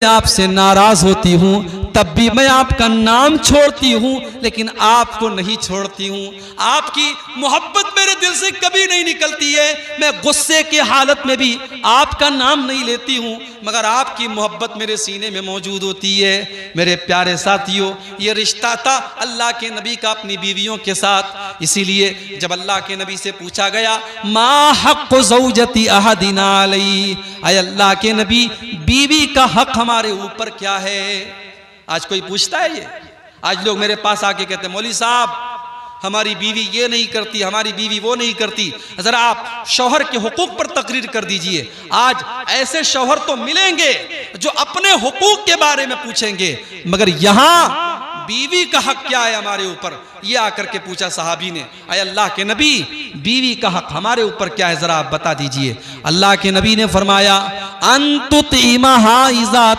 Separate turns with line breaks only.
आपसे नाराज होती हूँ तब भी मैं आपका नाम छोड़ती हूँ, लेकिन आपको नहीं छोड़ती हूँ। आपकी मोहब्बत मेरे दिल से कभी नहीं निकलती है। मैं गुस्से की हालत में भी आपका नाम नहीं लेती हूँ, मगर आपकी मोहब्बत मेरे सीने में मौजूद होती है। मेरे प्यारे साथियों, ये रिश्ता था अल्लाह के नबी का अपनी बीवियों के साथ। इसीलिए जब अल्लाह के नबी से पूछा गया मा हक़्क़ु ज़ौजती अहदिना अलैहि, अय अल्लाह के नबी बीवी का हक हमारे ऊपर क्या है? आज कोई पूछता है ये? आज लोग मेरे पास आके कहते हैं मौलवी साहब हमारी बीवी ये नहीं करती, हमारी बीवी वो नहीं करती। जरा आप शौहर के हुकूक पर तकरीर कर दीजिए। आज ऐसे शौहर तो मिलेंगे जो अपने हुकूक के बारे में पूछेंगे, मगर यहाँ बीवी का हक क्या है हमारे ऊपर, ये आकर के पूछा सहाबी ने। अय अल्लाह के नबी बीवी का हक हमारे ऊपर क्या है, जरा आप बता दीजिए। अल्लाह के नबी ने फरमाया अंतुतिमहा इज़ा